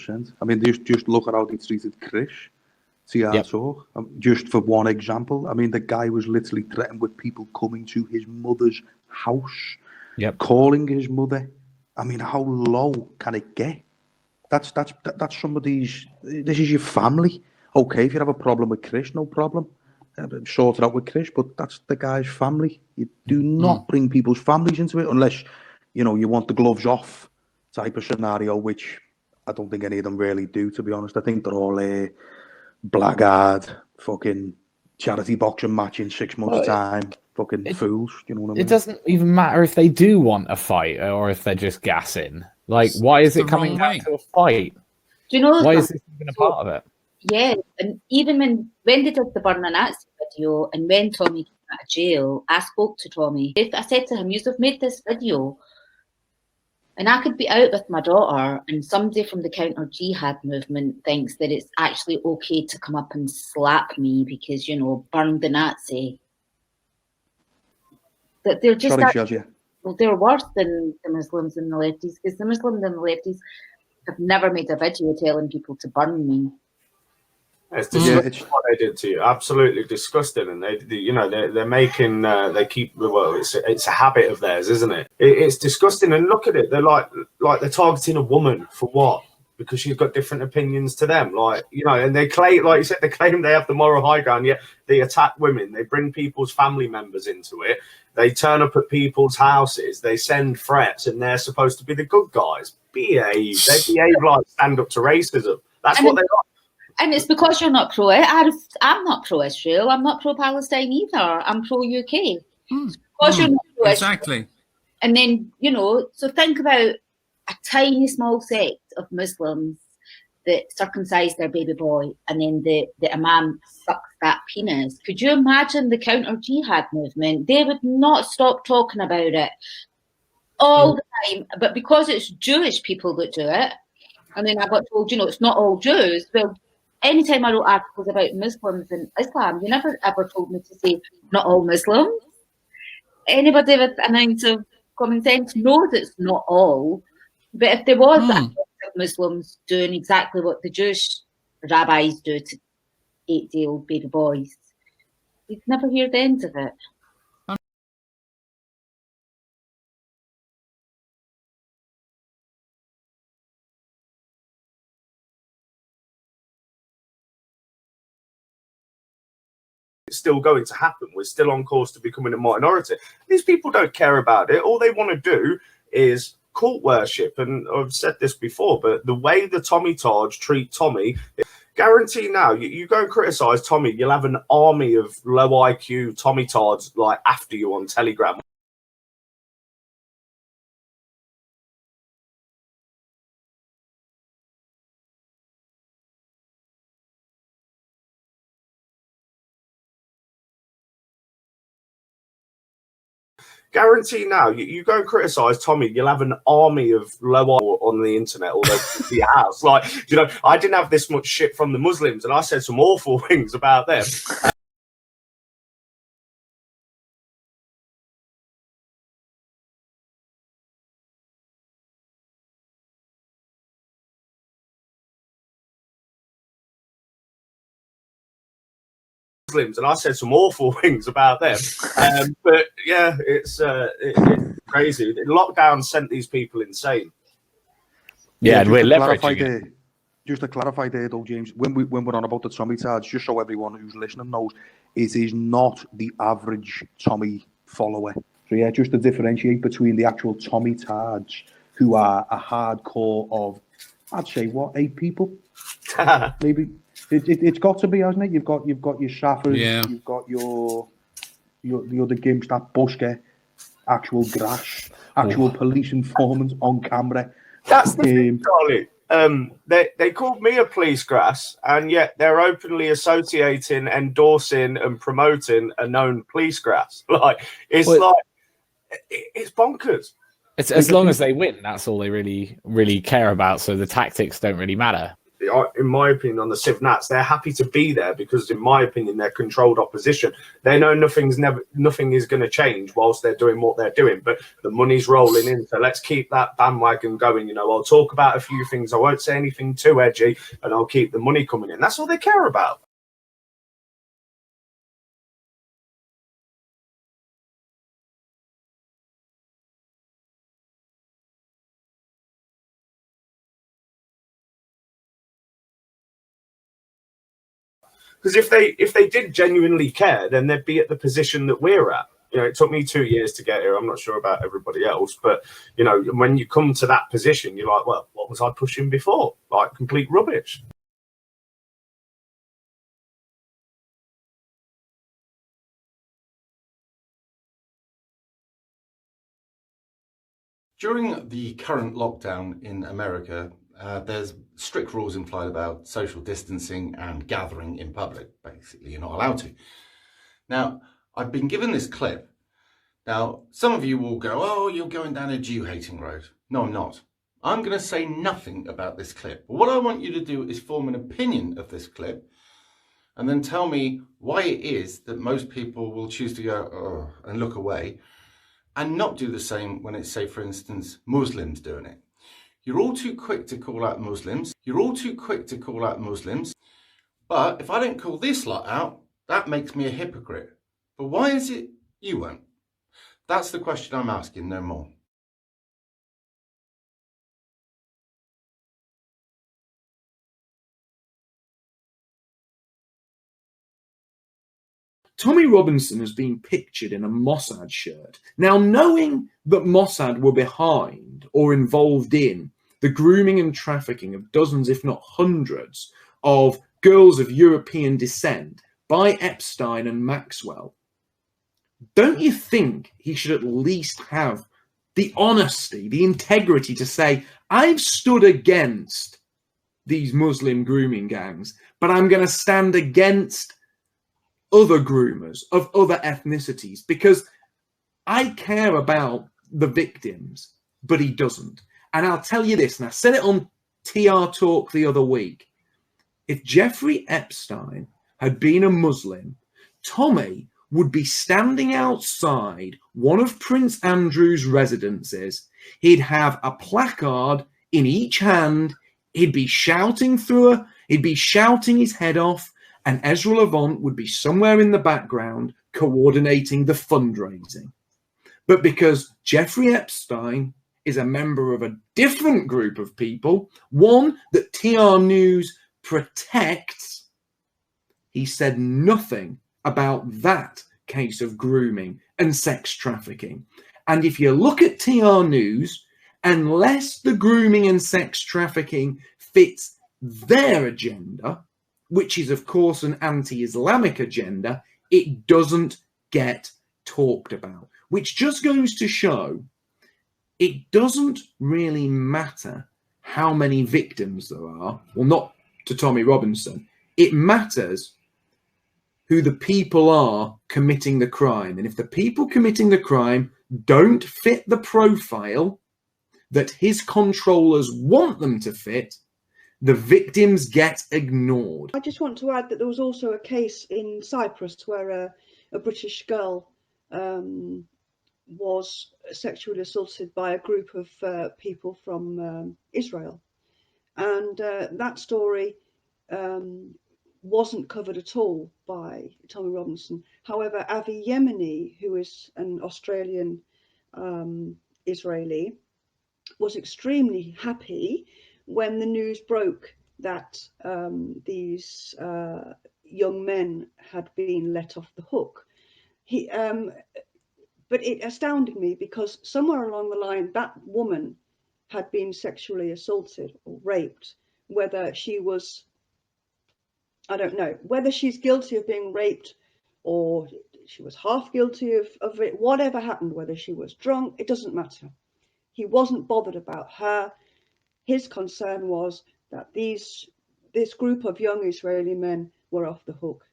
100%. I mean, just look at how they treated Chris. Talk. Just for one example, I mean, the guy was literally threatened with people coming to his mother's house, calling his mother. I mean, how low can it get? That's somebody's. This is your family. Okay, if you have a problem with Chris, no problem. Sort it out with Chris, but that's the guy's family. You do not bring people's families into it unless you want the gloves off type of scenario, which I don't think any of them really do, to be honest. I think they're all blackguard, fucking charity boxing match in 6 months' time, fucking fools. You know what I mean? It doesn't even matter if they do want a fight or if they're just gassing. Like, why is it coming down to a fight? Do you know? Why is this even a part of it? Yeah, and even when they did the Burn a Nazi video and when Tommy came out of jail, I spoke to Tommy. I said to him, "You've made this video, and I could be out with my daughter, and somebody from the counter jihad movement thinks that it's actually okay to come up and slap me because, burn the Nazi." That they're just Shazia. Well, they're worse than the Muslims and the lefties, because the Muslims and the lefties have never made a video telling people to burn me. It's disgusting what they did to you. Absolutely disgusting, and they're making they keep it's a habit of theirs, isn't it? It's disgusting, and look at it. They're like they're targeting a woman for what? Because she's got different opinions to them, and they claim, like you said, they claim they have the moral high ground, yet they attack women. They bring people's family members into it. They turn up at people's houses. They send threats, and they're supposed to be the good guys. Behave. They behave like stand up to racism. That's what they are. And it's because you're not pro-Arab. I'm not pro-Israel. I'm not pro-Palestine either. I'm pro-UK. Because you're not pro-Israel. Exactly. And then, so think about a tiny small sect of Muslims that circumcise their baby boy and then the imam sucks that penis. Could you imagine the counter-jihad movement? They would not stop talking about it all the time. But because it's Jewish people that do it, and then I got told, it's not all Jews. Well, anytime I wrote articles about Muslims and Islam, you never ever told me to say not all Muslims. Anybody with an ounce of common sense knows it's not all. But if there was that Muslims doing exactly what the Jewish rabbis do to 8-day-old baby boys, you'd never hear the end of it. It's still going to happen. We're still on course to becoming a minority. These people don't care about it. All they want to do is cult worship. And I've said this before, but the way the Tommy Taj treat Tommy, guarantee now, you go and criticize Tommy, you'll have an army of low IQ Tommy Tards after you on Telegram. Guarantee now, you go and criticize Tommy, you'll have an army of low on the internet all over your house. I didn't have this much shit from the Muslims, and I said some awful things about them. And I said some awful things about them, but yeah, it's crazy. Lockdown sent these people insane. Yeah, and we're leveraging it. Just to clarify there, though, James, when we're on about the Tommy Tards, just so everyone who's listening knows, it is not the average Tommy follower. So yeah, just to differentiate between the actual Tommy Tards, who are a hardcore of, I'd say, 8 people, maybe. It's got to be, hasn't it? You've got your Saffers, you've got your other gimps, that Busker, actual grass, actual police informants on camera. That's the thing, Charlie. They called me a police grass, and yet they're openly associating, endorsing, and promoting a known police grass. It's bonkers. It's as long as they win, that's all they really care about. So the tactics don't really matter. in my opinion, on the Civ Nats, they're happy to be there because, in my opinion, they're controlled opposition. They know nothing is going to change whilst they're doing what they're doing, but the money's rolling in. So let's keep that bandwagon going. You know, I'll talk about a few things. I won't say anything too edgy, and I'll keep the money coming in. That's all they care about. Because if they did genuinely care, then they'd be at the position that we're at. You know, it took me 2 years to get here. I'm not sure about everybody else, but you know, when you come to that position, you're like, well, what was I pushing before? Like complete rubbish. During the current lockdown in America, there's strict rules in flight about social distancing and gathering in public. Basically, you're not allowed to. Now, I've been given this clip. Now, some of you will go, oh, you're going down a Jew-hating road. No, I'm not. I'm going to say nothing about this clip. But what I want you to do is form an opinion of this clip and then tell me why it is that most people will choose to go, oh, and look away and not do the same when it's, say, for instance, Muslims doing it. You're all too quick to call out Muslims. You're all too quick to call out Muslims. But if I don't call this lot out, that makes me a hypocrite. But why is it you won't? That's the question I'm asking, no more. Tommy Robinson has been pictured in a Mossad shirt. Now, knowing that Mossad were behind or involved in the grooming and trafficking of dozens, if not hundreds, of girls of European descent by Epstein and Maxwell, don't you think he should at least have the honesty, the integrity to say, I've stood against these Muslim grooming gangs, but I'm going to stand against other groomers of other ethnicities because I care about the victims, but he doesn't. And I'll tell you this, and I said it on TR Talk the other week. If Jeffrey Epstein had been a Muslim, Tommy would be standing outside one of Prince Andrew's residences. He'd have a placard in each hand. He'd be shouting he'd be shouting his head off, and Ezra Levant would be somewhere in the background coordinating the fundraising. But because Jeffrey Epstein is a member of a different group of people, one that TR News protects, he said nothing about that case of grooming and sex trafficking. And if you look at TR News, unless the grooming and sex trafficking fits their agenda, which is, of course, an anti-Islamic agenda, it doesn't get talked about, which just goes to show it doesn't really matter how many victims there are. Well, not to Tommy Robinson. It matters who the people are committing the crime. And if the people committing the crime don't fit the profile that his controllers want them to fit, the victims get ignored. I just want to add that there was also a case in Cyprus where a British girl was sexually assaulted by a group of people from Israel. And that story wasn't covered at all by Tommy Robinson. However, Avi Yemeni, who is an Australian Israeli, was extremely happy when the news broke that these young men had been let off the hook. But it astounded me because somewhere along the line, that woman had been sexually assaulted or raped, whether she was, I don't know, whether she's guilty of being raped or she was half guilty of it, whatever happened, whether she was drunk, it doesn't matter. He wasn't bothered about her. His concern was that this group of young Israeli men were off the hook.